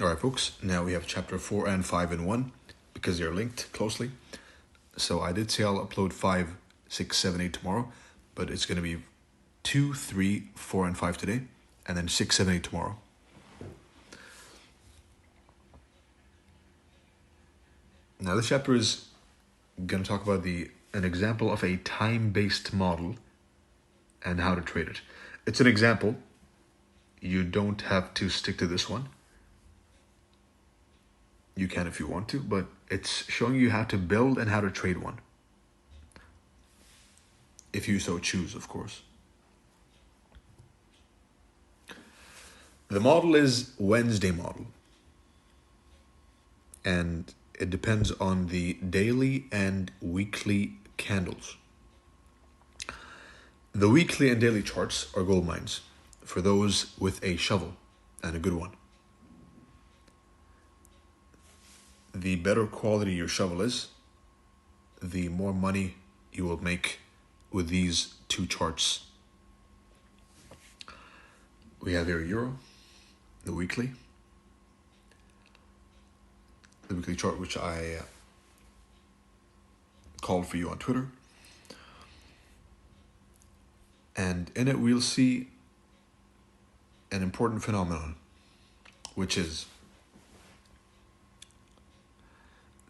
All right, folks, now we have chapter 4 and 5 in one because they're linked closely. So I did say I'll upload 5, 6, 7, 8 tomorrow, but it's going to be 2, 3, 4, and 5 today, and then 6, 7, 8 tomorrow. Now this chapter is going to talk about an example of a time-based model and how to trade it. It's an example. You don't have to stick to this one. You can if you want to, but it's showing you how to build and how to trade one. If you so choose, of course. The model is Wednesday model. And it depends on the daily and weekly candles. The weekly and daily charts are gold mines for those with a shovel, and a good one. The better quality your shovel is, the more money you will make with these two charts. We have here Euro, the weekly chart, which I called for you on Twitter. And in it, we'll see an important phenomenon, which is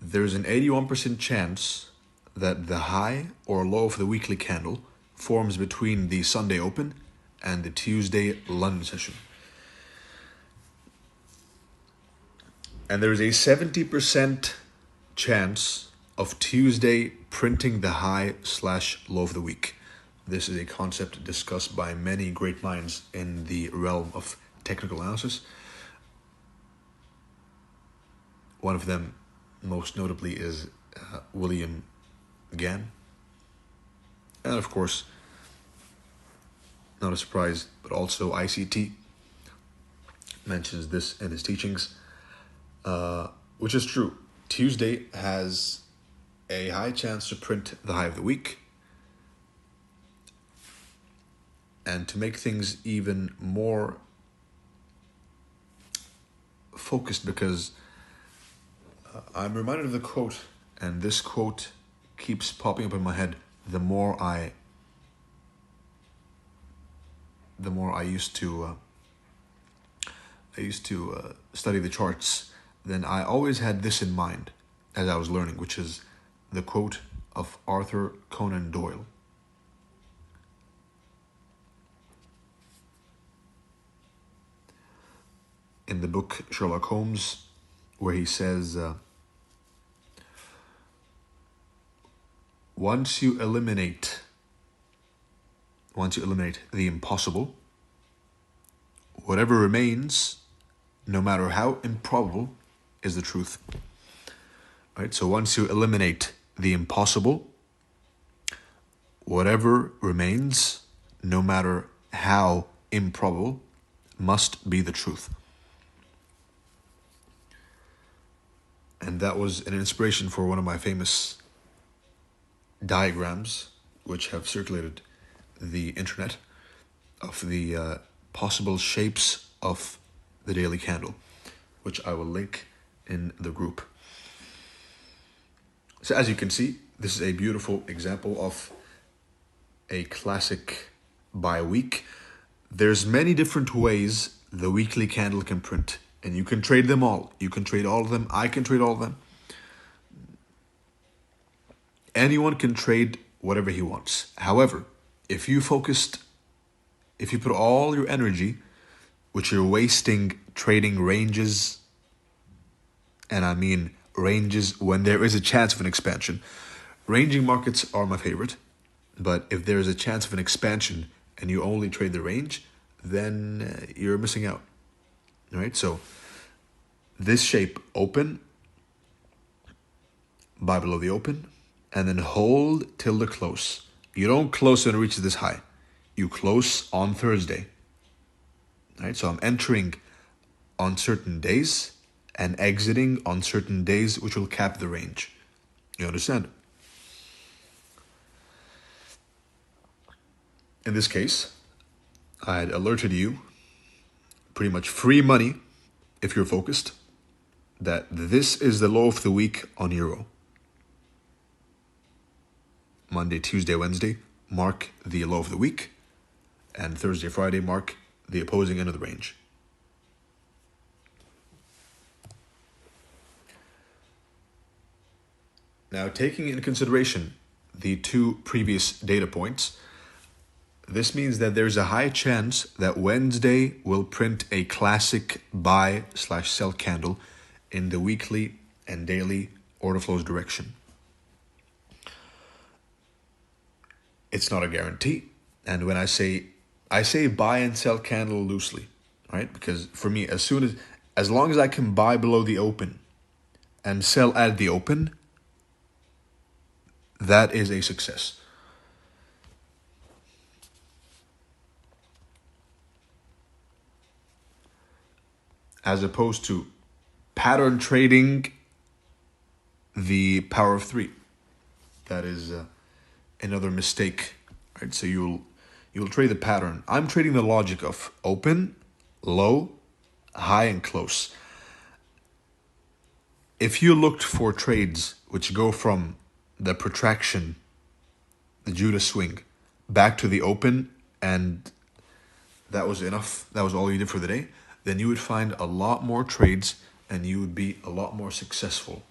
there's an 81% chance that the high or low of the weekly candle forms between the Sunday open and the Tuesday London session. And there's a 70% chance of Tuesday printing the high/low of the week. This is a concept discussed by many great minds in the realm of technical analysis. One of them, most notably, is William Gann. And of course, not a surprise, but also ICT mentions this in his teachings, which is true. Tuesday has a high chance to print the high of the week. And to make things even more focused, because I'm reminded of the quote, and this quote keeps popping up in my head the more I used to study the charts. Then I always had this in mind as I was learning, which is the quote of Arthur Conan Doyle. In the book Sherlock Holmes, where he says, once you eliminate the impossible, whatever remains, no matter how improbable, is the truth. Right? So once you eliminate the impossible, whatever remains, no matter how improbable, must be the truth. And that was an inspiration for one of my famous diagrams, which have circulated the internet, of the possible shapes of the daily candle, which I will link in the group. So as you can see, this is a beautiful example of a classic by week. There's many different ways the weekly candle can print. And you can trade them all. You can trade all of them. I can trade all of them. Anyone can trade whatever he wants. However, if you put all your energy, which you're wasting trading ranges, and I mean ranges when there is a chance of an expansion. Ranging markets are my favorite, but if there is a chance of an expansion and you only trade the range, then you're missing out. All right, so this shape, open, buy below the open, and then hold till the close. You don't close when it reaches this high. You close on Thursday. All right, so I'm entering on certain days and exiting on certain days, which will cap the range. You understand? In this case, I had alerted you, pretty much free money if you're focused, that this is the low of the week on euro. Monday, Tuesday, Wednesday mark the low of the week, and Thursday, Friday mark the opposing end of the range. Now, taking into consideration the two previous data points, this means that there's a high chance that Wednesday will print a classic buy/sell candle in the weekly and daily order flows direction. It's not a guarantee. And when I say buy and sell candle loosely, right? Because for me, as long as I can buy below the open and sell at the open, that is a success. As opposed to pattern trading the power of three. That is another mistake, right? So you'll trade the pattern. I'm trading the logic of open, low, high, and close. If you looked for trades which go from the protraction, the Judas swing, back to the open, and that was enough, that was all you did for the day, then you would find a lot more trades and you would be a lot more successful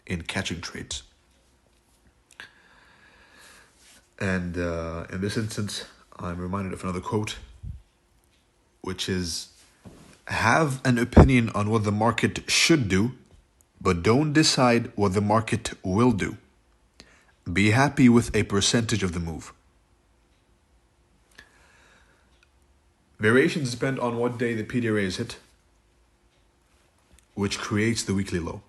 in catching trades. And in this instance, I'm reminded of another quote, which is, have an opinion on what the market should do, but don't decide what the market will do. Be happy with a percentage of the move. Variations depend on what day the PDRA is hit, which creates the weekly low.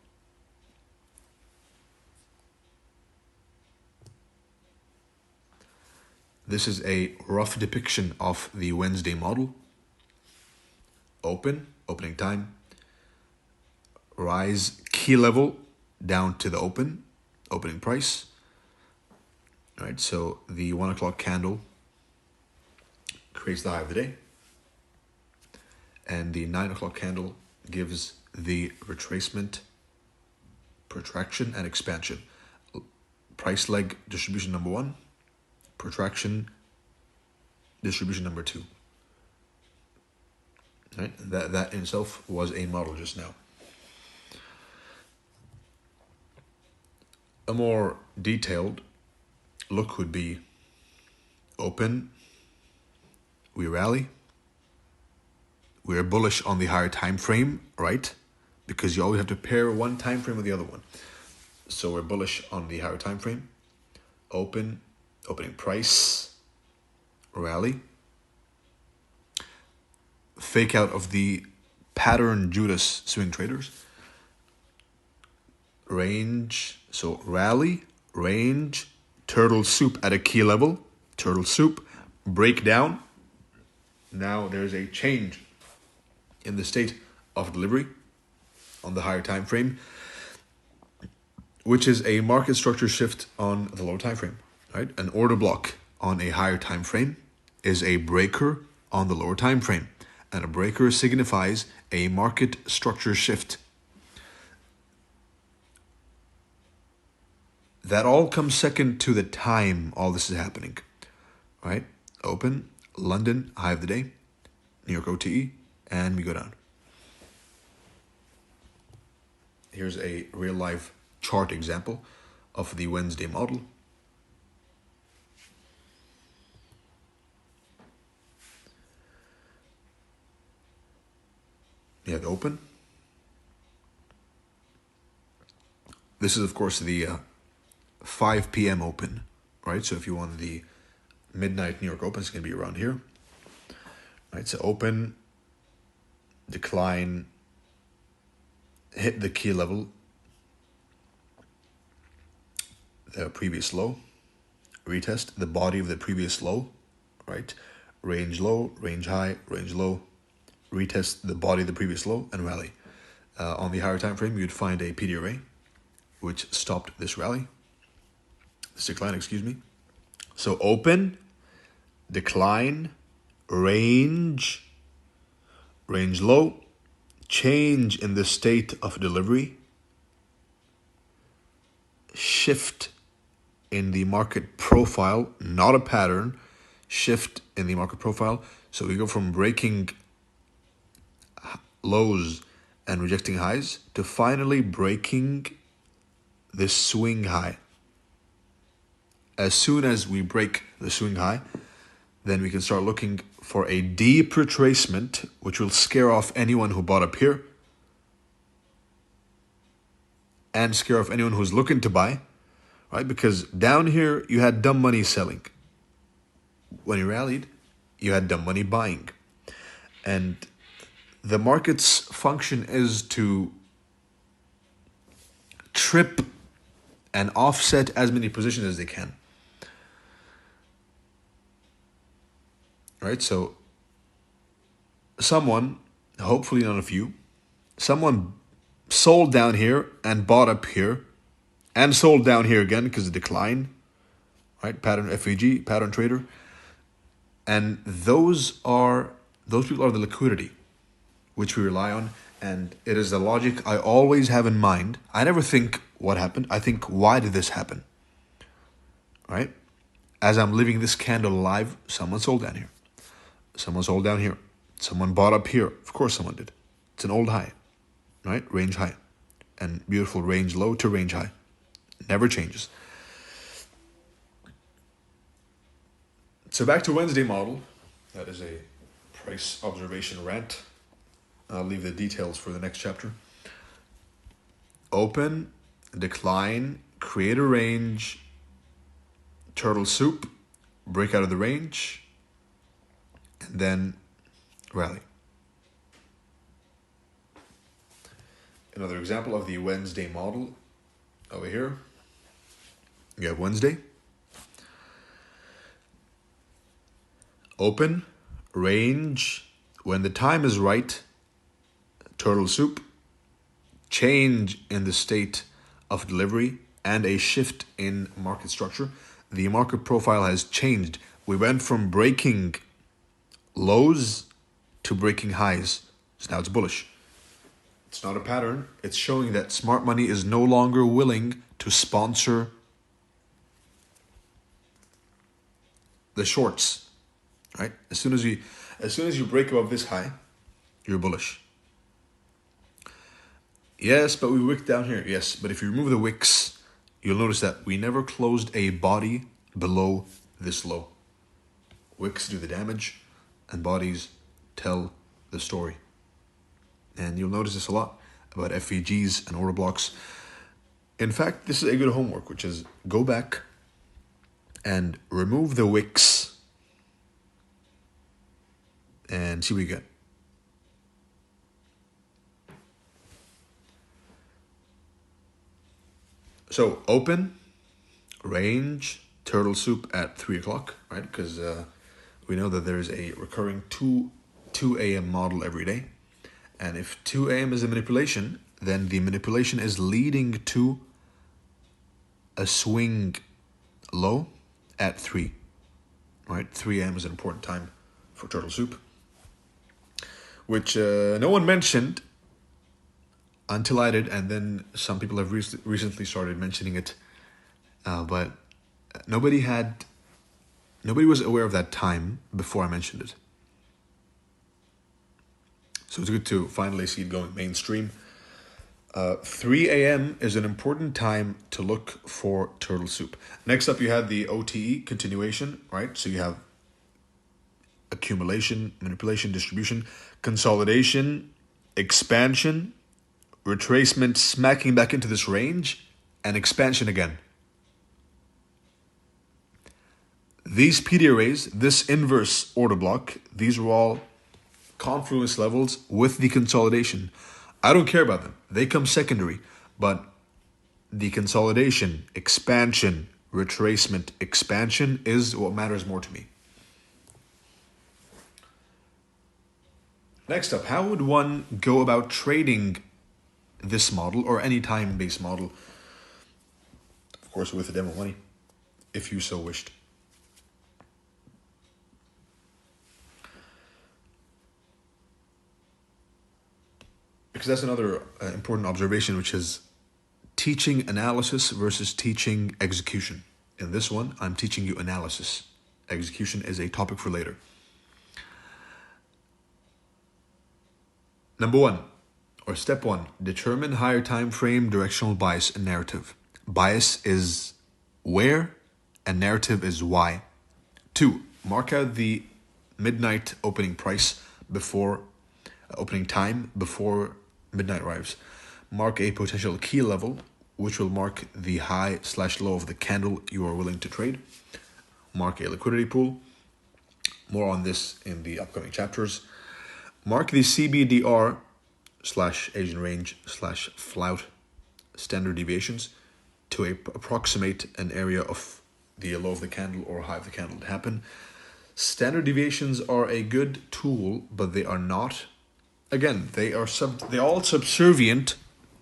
This is a rough depiction of the Wednesday model. Opening time, rise key level down to the opening price. All right, so the 1 o'clock candle creates the high of the day, and the 9 o'clock candle gives the retracement, protraction, and expansion. Price leg distribution number 1, protraction distribution number 2. Right? That in itself was a model just now. A more detailed look would be open, we rally, we are bullish on the higher time frame, right? Because you always have to pair one time frame with the other one. So we're bullish on the higher time frame, opening price, rally, fake out of the pattern Judas swing traders, range, so rally, range, turtle soup at a key level, turtle soup, breakdown. Now there's a change in the state of delivery on the higher time frame, which is a market structure shift on the lower time frame, right? An order block on a higher time frame is a breaker on the lower time frame, and a breaker signifies a market structure shift. That all comes second to the time all this is happening, right? Open, London, high of the day, New York OTE, and we go down. Here's a real life chart example of the Wednesday model. You have open. This is, of course, the 5 p.m. open, right? So if you want the midnight New York open, it's going to be around here, right? So open, decline, hit the key level, the previous low, retest the body of the previous low, right? Range low, range high, range low, retest the body of the previous low, and rally. On the higher time frame, you'd find a PDRA, which stopped this decline, excuse me. So open, decline, range low, change in the state of delivery, shift in the market profile, not a pattern, shift in the market profile. So we go from breaking lows and rejecting highs to finally breaking this swing high. As soon as we break the swing high, then we can start looking for a deep retracement, which will scare off anyone who bought up here and scare off anyone who's looking to buy, right? Because down here, you had dumb money selling. When you rallied, you had dumb money buying. And the market's function is to trip and offset as many positions as they can. Right? So someone, hopefully none of you, someone sold down here and bought up here and sold down here again because of decline, right? Pattern FVG, pattern trader. And those people are the liquidity which we rely on. And it is the logic I always have in mind. I never think what happened. I think, why did this happen? Right? As I'm living this candle alive, someone sold down here. Someone sold down here. Someone bought up here. Of course someone did. It's an old high, right? Range high. And beautiful range low to range high. Never changes. So back to Wednesday model. That is a price observation rant. I'll leave the details for the next chapter. Open, decline, create a range, turtle soup, break out of the range, and then rally. Another example of the Wednesday model over here. You have Wednesday. Open, range, when the time is right, turtle soup, change in the state of delivery, and a shift in market structure. The market profile has changed. We went from breaking lows to breaking highs. So now it's bullish. It's not a pattern. It's showing that smart money is no longer willing to sponsor the shorts. Right? As soon as you break above this high, you're bullish. Yes, but we wicked down here. Yes, but if you remove the wicks, you'll notice that we never closed a body below this low. Wicks do the damage, and bodies tell the story. And you'll notice this a lot about FVGs and order blocks. In fact, this is a good homework, which is go back and remove the wicks and see what you get. So open, range, turtle soup at 3 o'clock, right? Because we know that there's a recurring 2 a.m. model every day. And if 2 a.m. is a manipulation, then the manipulation is leading to a swing low at 3, right? 3 a.m. is an important time for turtle soup, which no one mentioned until I did, and then some people have recently started mentioning it, but nobody was aware of that time before I mentioned it. So it's good to finally see it going mainstream. 3 a.m. is an important time to look for turtle soup. Next up, you have the OTE continuation, right? So you have accumulation, manipulation, distribution, consolidation, expansion, retracement, smacking back into this range, and expansion again. These PD arrays, this inverse order block, these are all confluence levels with the consolidation. I don't care about them. They come secondary, but the consolidation, expansion, retracement, expansion is what matters more to me. Next up, how would one go about trading this model or any time-based model? Of course, with the demo money, if you so wished. because that's another important observation, which is teaching analysis versus teaching execution. In this one, I'm teaching you analysis. Execution is a topic for later. Number one, or step one, determine higher time frame, directional bias, and narrative. Bias is where, and narrative is why. 2, mark out the midnight opening price before opening time before midnight arrives. Mark a potential key level, which will mark the high/low of the candle you are willing to trade. Mark a liquidity pool. More on this in the upcoming chapters. Mark the CBDR/Asian range/flout standard deviations to approximate an area of the low of the candle or high of the candle to happen. Standard deviations are a good tool, but they are not. Again, they are all subservient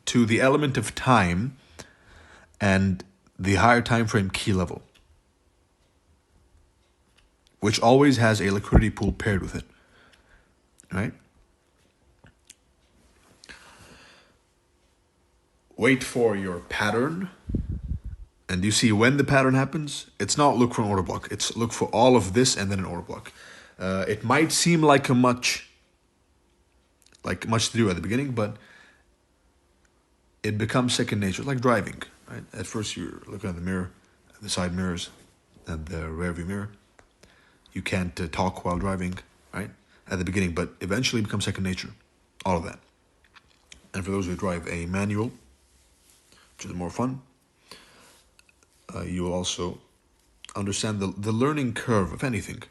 to the element of time and the higher time frame key level, which always has a liquidity pool paired with it, right? Wait for your pattern, and you see when the pattern happens. It's not look for an order block. It's look for all of this and then an order block. It might seem like much to do at the beginning, but it becomes second nature, like driving, right? At first you're looking at the mirror, the side mirrors, and the rear view mirror. You can't talk while driving, right? At the beginning, but eventually it becomes second nature, all of that. And for those who drive a manual, which is more fun, you will also understand the learning curve of anything,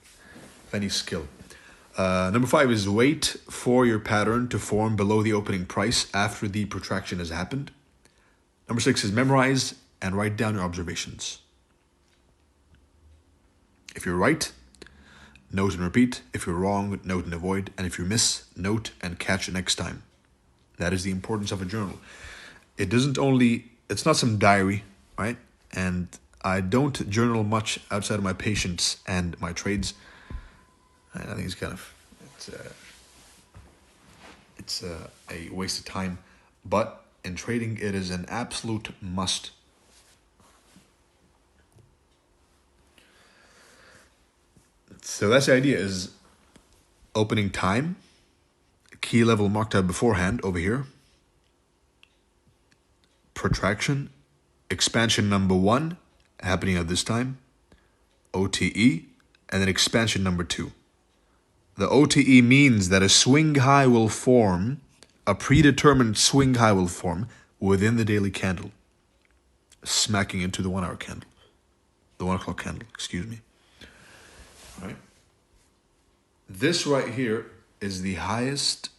of any skill. Number 5 is wait for your pattern to form below the opening price after the protraction has happened. Number 6 is memorize and write down your observations. If you're right, note and repeat. If you're wrong, note and avoid. And if you miss, note and catch it next time. That is the importance of a journal. It's not some diary, right? And I don't journal much outside of my patients and my trades. I think it's a waste of time. But in trading, it is an absolute must. So that's the idea, is opening time, key level marked out beforehand over here, protraction, expansion number 1 happening at this time, OTE, and then expansion number 2. The OTE means that a swing high will form, a predetermined swing high will form within the daily candle, smacking into the 1 hour candle, the 1 o'clock candle, excuse me. Right? This right here is the highest.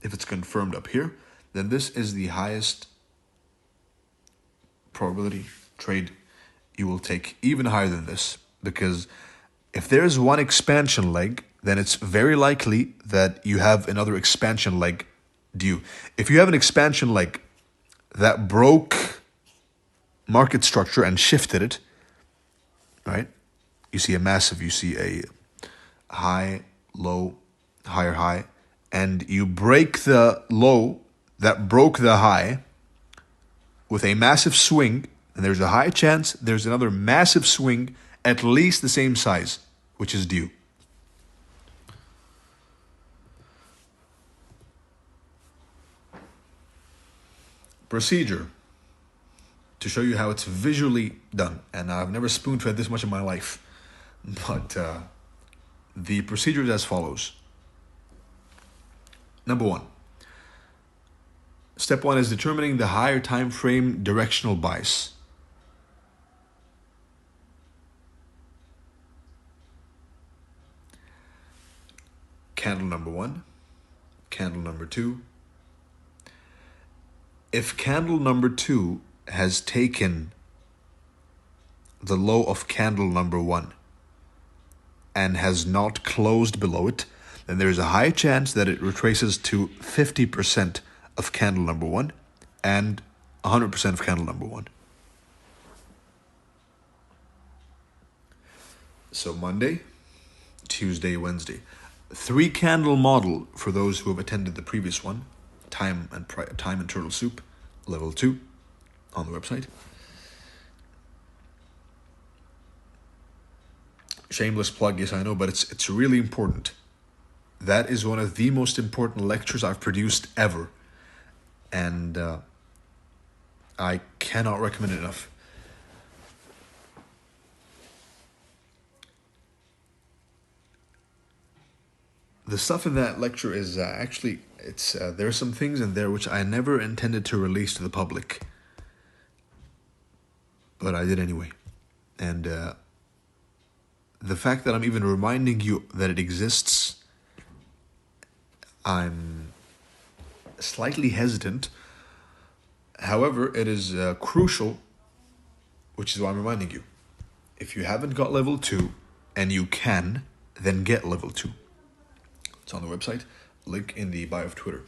If it's confirmed up here, then this is the highest probability trade you will take, even higher than this, because if there's one expansion leg, then it's very likely that you have another expansion leg due. If you have an expansion leg that broke market structure and shifted it, right? You see a high, low, higher high, and you break the low that broke the high with a massive swing, and there's a high chance there's another massive swing at least the same size, which is due. Procedure, to show you how it's visually done, and I've never spoon-fed this much in my life, but the procedure is as follows. Number 1. Step 1 is determining the higher time frame directional bias. Candle number 1, candle number 2. If candle number 2 has taken the low of candle number 1 and has not closed below it, then there's a high chance that it retraces to 50% of candle number 1 and 100% of candle number 1. So Monday, Tuesday, Wednesday. 3-candle model for those who have attended the previous one, time and turtle soup, level 2, on the website. Shameless plug, yes, I know, but it's really important. That is one of the most important lectures I've produced ever, and I cannot recommend it enough. The stuff in that lecture is actually, there are some things in there which I never intended to release to the public, but I did anyway. And the fact that I'm even reminding you that it exists, I'm slightly hesitant. However, it is crucial, which is why I'm reminding you. If you haven't got level 2, and you can, then get level 2. It's on the website, link in the bio of Twitter.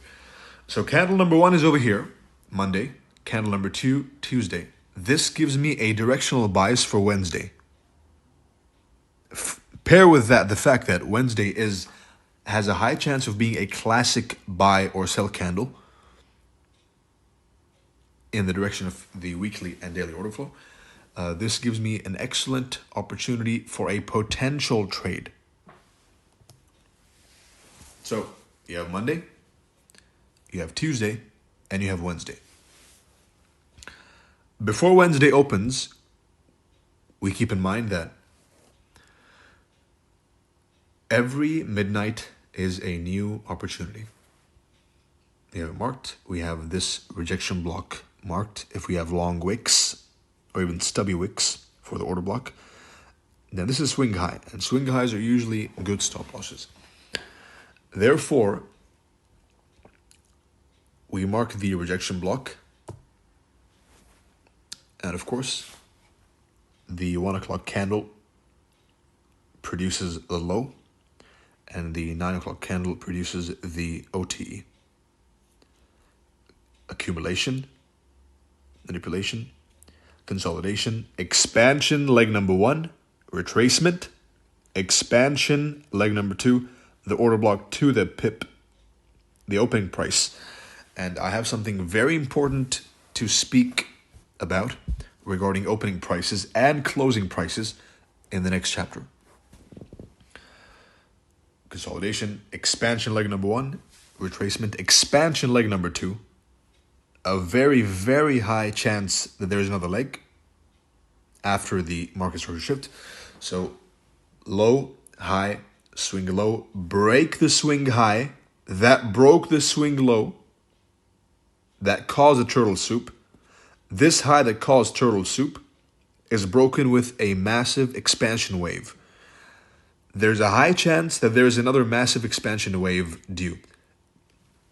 So candle number 1 is over here, Monday. Candle number 2, Tuesday. This gives me a directional bias for Wednesday. Pair with that the fact that Wednesday has a high chance of being a classic buy or sell candle in the direction of the weekly and daily order flow. This gives me an excellent opportunity for a potential trade. So you have Monday, you have Tuesday, and you have Wednesday. Before Wednesday opens, we keep in mind that every midnight is a new opportunity. We have it marked. We have this rejection block marked. If we have long wicks or even stubby wicks for the order block, then this is swing high, and swing highs are usually good stop losses. Therefore, we mark the rejection block, and of course, the 1 o'clock candle produces the low, and the 9 o'clock candle produces the OTE. Accumulation, manipulation, consolidation, expansion, leg number 1, retracement, expansion, leg number 2, the order block to the pip, the opening price. And I have something very important to speak about regarding opening prices and closing prices in the next chapter. Consolidation, expansion leg number 1, retracement, expansion leg number 2. A very, very high chance that there is another leg after the market structure shift. So low, high, swing low, break the swing high, that broke the swing low, that caused a turtle soup. This high that caused turtle soup is broken with a massive expansion wave. There's a high chance that there's another massive expansion wave due.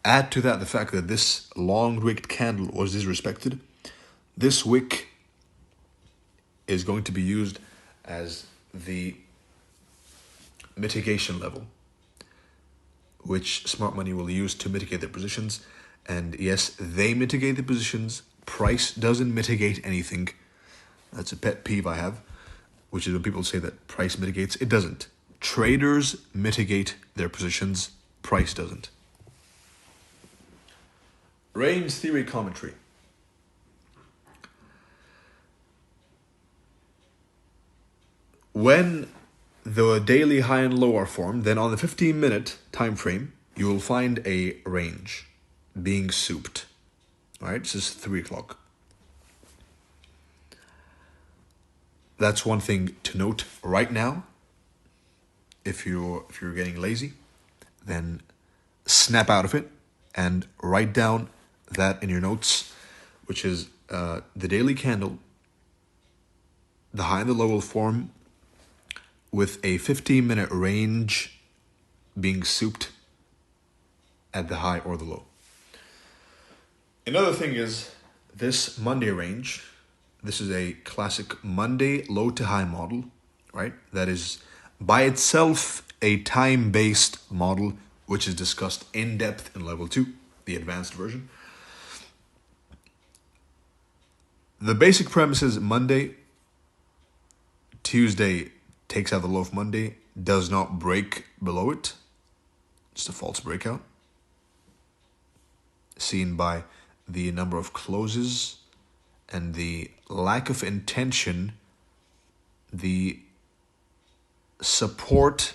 Add to that the fact that this long-wicked candle was disrespected. This wick is going to be used as the mitigation level, which smart money will use to mitigate their positions. And yes, they mitigate the positions. Price doesn't mitigate anything. That's a pet peeve I have, which is when people say that price mitigates. It doesn't. Traders mitigate their positions. Price doesn't. Range theory commentary. When the daily high and low are formed, then on the 15-minute time frame, you will find a range being souped. All right, this is 3 o'clock. That's one thing to note right now. If you're getting lazy, then snap out of it and write down that in your notes, which is the daily candle, the high and the low will form with a 15-minute range being souped at the high or the low. Another thing is this Monday range. This is a classic Monday low to high model, right? That is by itself a time-based model, which is discussed in depth in level 2, the advanced version. The basic premise is Monday, Tuesday takes out the low of Monday, does not break below it, It's a false breakout, seen by the number of closes and the lack of intention, the support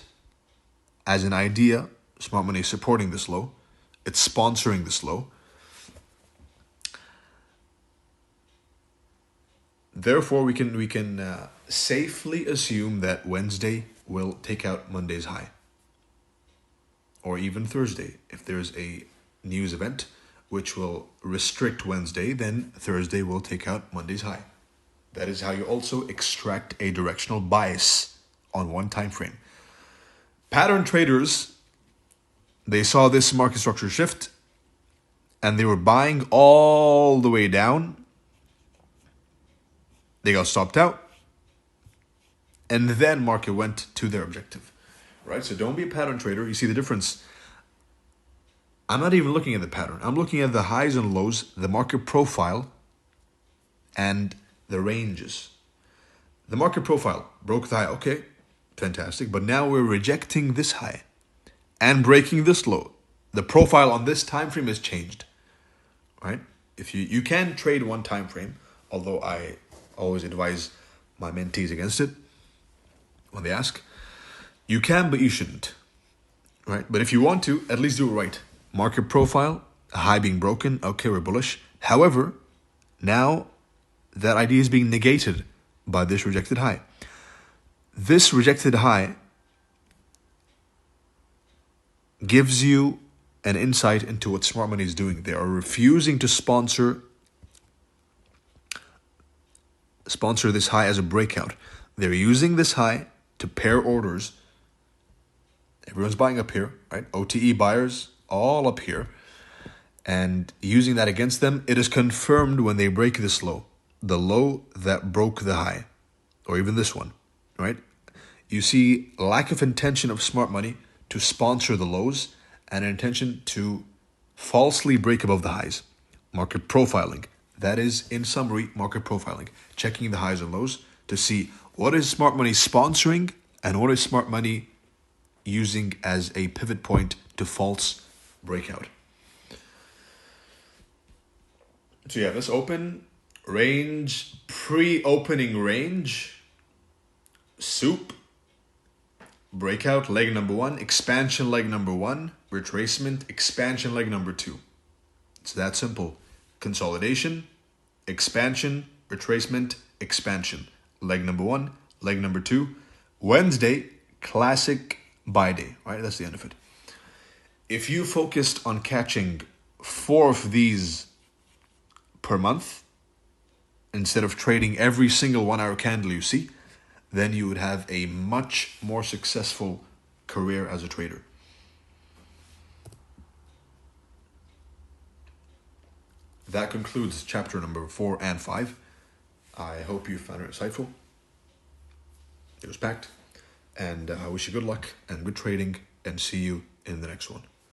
as an idea. Smart money is supporting this low. It's sponsoring this low. Therefore, we can safely assume that Wednesday will take out Monday's high, or even Thursday. If there's a news event which will restrict Wednesday, then Thursday will take out Monday's high. That is how you also extract a directional bias on one time frame. Pattern traders, they saw this market structure shift and they were buying all the way down. They got stopped out, and then market went to their objective, right? So don't be a pattern trader. You see the difference. I'm not even looking at the pattern. I'm looking at the highs and lows, the market profile, and the ranges. The market profile broke the high. Okay, fantastic. But now we're rejecting this high and breaking this low. The profile on this time frame has changed, right? If you can trade one time frame, although I always advise my mentees against it when they ask. You can, but you shouldn't, right? But if you want to, at least do it right. Market profile, a high being broken, okay, we're bullish. However, now that idea is being negated by this rejected high. This rejected high gives you an insight into what smart money is doing. They are refusing to sponsor this high as a breakout. They're using this high to pair orders. Everyone's buying up here, right? OTE buyers all up here, and using that against them. It is confirmed when they break this low, the low that broke the high, or even this one, right? You see lack of intention of smart money to sponsor the lows and an intention to falsely break above the highs. Market profiling. That is, in summary, market profiling. Checking the highs and lows to see what is smart money sponsoring and what is smart money using as a pivot point to false breakout. So yeah, this open range, pre-opening range, soup, breakout, leg number 1, expansion leg number 1, retracement, expansion leg number 2. It's that simple. Consolidation, expansion, retracement, expansion. Leg number 1, leg number 2. Wednesday, classic buy day, right? That's the end of it. If you focused on catching 4 of these per month, instead of trading every single 1 hour candle you see, then you would have a much more successful career as a trader. That concludes chapter number 4 and 5. I hope you found it insightful. It was packed. And I wish you good luck and good trading, and see you in the next one.